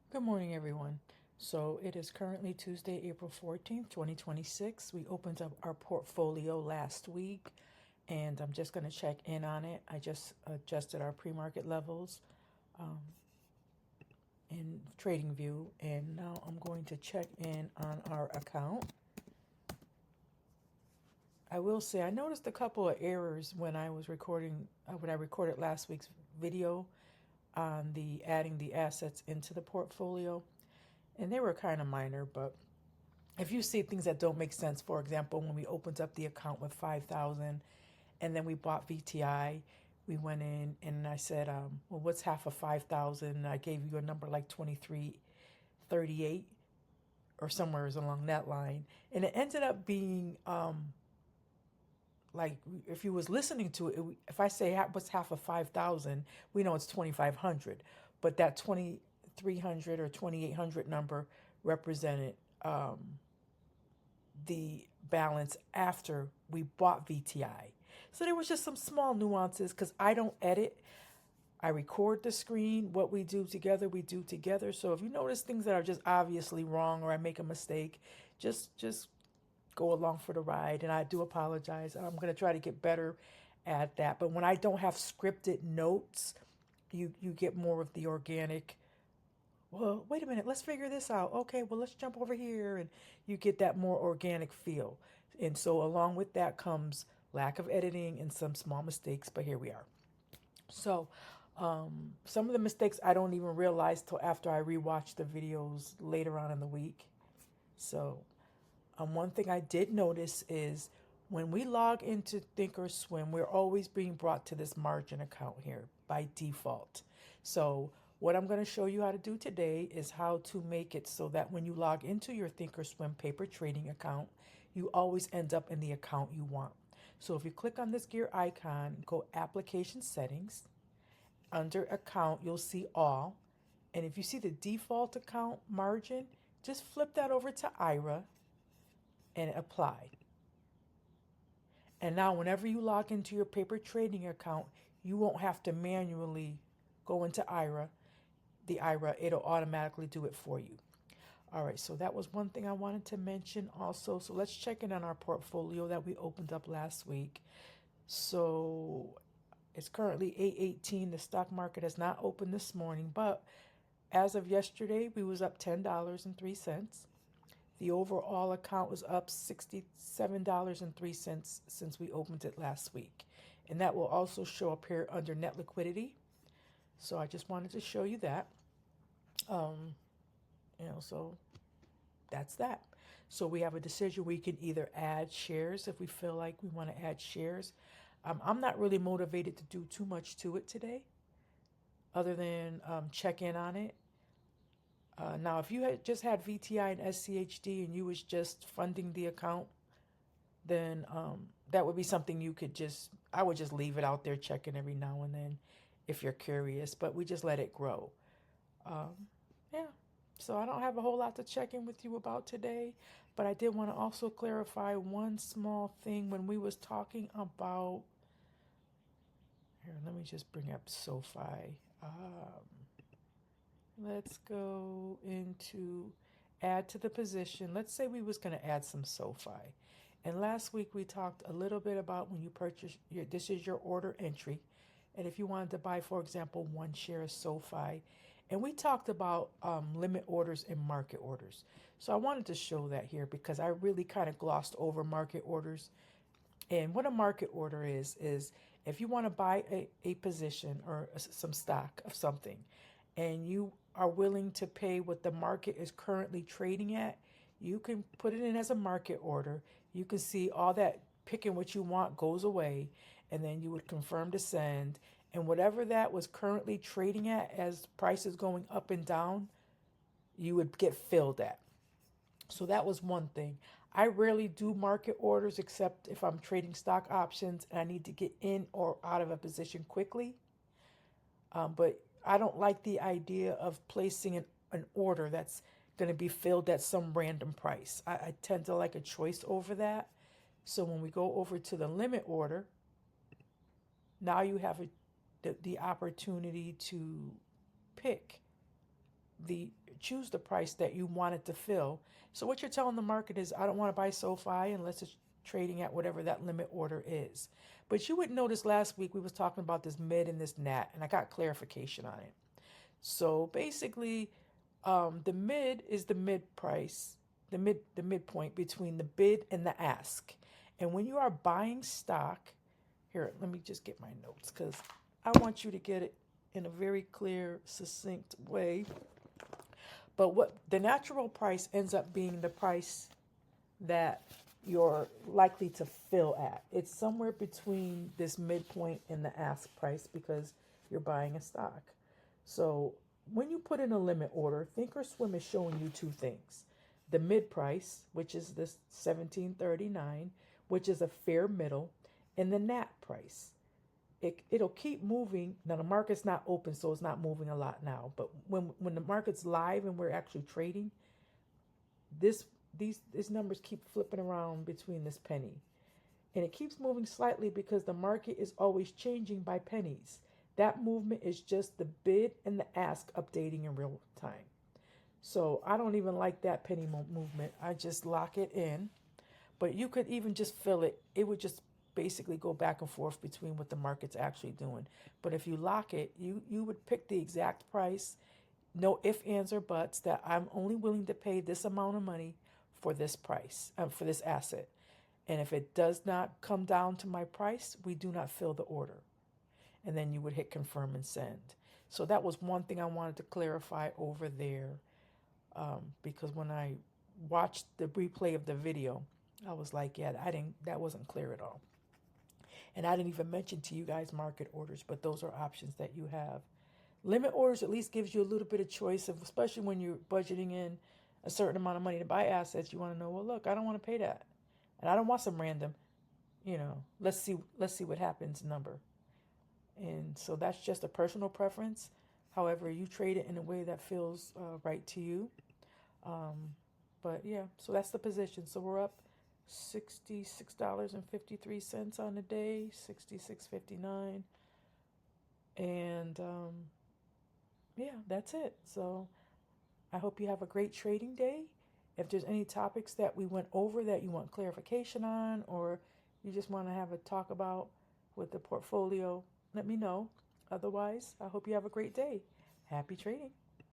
Good morning, everyone. So it is currently Tuesday, April 14th, 2026. We opened up our portfolio last week, and I'm just going to check in on it. I just adjusted our pre market levels in TradingView, and now I'm going to check in on our account. I will say I noticed a couple of errors when I was recording, when I recorded last week's video on the adding the assets into the portfolio, and they were kind of minor, but if you see things that don't make sense, for example, when we opened up the account with 5,000 and then we bought VTI, we went in and I said, well, what's half of 5,000? I gave you a number like 2338 or somewhere along that line. And it ended up being like if you was listening to it, if I say what's half of 5,000, we know it's 2,500. But that 2,300 or 2,800 number represented the balance after we bought VTI. So there was just some small nuances because I don't edit. I record the screen. What we do together, we do together. So if you notice things that are just obviously wrong or I make a mistake, just go along for the ride. And I do apologize. I'm going to try to get better at that. But when I don't have scripted notes, you get more of the organic, well, wait a minute, let's figure this out. Okay, well, let's jump over here. And you get that more organic feel. And so, along with that comes lack of editing and some small mistakes, but here we are. So, some of the mistakes I don't even realize till after I rewatch the videos later on in the week. So, one thing I did notice is when we log into Thinkorswim, we're always being brought to this margin account here by default. So what I'm going to show you how to do today is how to make it so that when you log into your Thinkorswim paper trading account, you always end up in the account you want. So if you click on this gear icon, go application settings, under account, you'll see all. And if you see the default account margin, just flip that over to Aira and apply. And now whenever you log into your paper trading account, you won't have to manually go into Aira. The Aira, it'll automatically do it for you. All right, so that was one thing I wanted to mention also. So let's check in on our portfolio that we opened up last week. So it's currently 8:18. The stock market has not opened this morning, but as of yesterday, we was up $10.03. The overall account was up $67.03 since we opened it last week. And that will also show up here under net liquidity. So I just wanted to show you that. Um, so that's that. So we have a decision. We can either add shares if we feel like we want to add shares. I'm not really motivated to do too much to it today other than check in on it. Now, if you had just had VTI and SCHD and you was just funding the account, then that would be something you could just, I would just leave it out there checking every now and then if you're curious, but we just let it grow. Um, yeah, so I don't have a whole lot to check in with you about today, but I did want to also clarify one small thing when we was talking about, here, let me just bring up SoFi. Let's go into add to the position. Let's say we was going to add some SoFi. And last week we talked a little bit about when you purchase this is your order entry. And if you wanted to buy, for example, one share of SoFi, and we talked about limit orders and market orders. So I wanted to show that here because I really kind of glossed over market orders. And what a market order is if you want to buy a position or some stock of something and you are willing to pay what the market is currently trading at, you can put it in as a market order. You can see all that picking what you want goes away, and then you would confirm to send. And whatever that was currently trading at as prices going up and down, you would get filled at. So that was one thing. I rarely do market orders except if I'm trading stock options and I need to get in or out of a position quickly. But I don't like the idea of placing an order that's going to be filled at some random price. I tend to like a choice over that. So when we go over to the limit order, now you have the opportunity to pick the choose the price that you want it to fill. So what you're telling the market is, I don't want to buy SoFi unless it's trading at whatever that limit order is. But you would notice last week we was talking about this mid and this nat, and I got clarification on it. So basically, the mid is the mid price, the midpoint between the bid and the ask. And when you are buying stock, here, let me just get my notes because I want you to get it in a very clear, succinct way. But what the natural price ends up being the price that you're likely to fill at. It's somewhere between this midpoint and the ask price because you're buying a stock. So when you put in a limit order, Thinkorswim is showing you two things. The mid price, which is this 1739, which is a fair middle, and the nat price. It'll keep moving. Now the market's not open, so it's not moving a lot now. But when the market's live and we're actually trading, these numbers keep flipping around between this penny. And it keeps moving slightly because the market is always changing by pennies. That movement is just the bid and the ask updating in real time. So I don't even like that penny movement. I just lock it in. But you could even just fill it. It would just basically go back and forth between what the market's actually doing. But if you lock it, you would pick the exact price, no ifs, ands, or buts, that I'm only willing to pay this amount of money for this price, for this asset. And if it does not come down to my price, we do not fill the order. And then you would hit confirm and send. So that was one thing I wanted to clarify over there, because when I watched the replay of the video, I was like, yeah, that wasn't clear at all. And I didn't even mention to you guys market orders, but those are options that you have. Limit orders at least gives you a little bit of choice, of, especially when you're budgeting in a certain amount of money to buy assets. You want to know, well, look, I don't want to pay that, and I don't want some random, let's see what happens number. And so that's just a personal preference. However, you trade it in a way that feels right to you. But yeah, so that's the position. So we're up $66.53 on the day, 66.59, and yeah, that's it. So I hope you have a great trading day. If there's any topics that we went over that you want clarification on, or you just want to have a talk about with the portfolio, let me know. Otherwise, I hope you have a great day. Happy trading.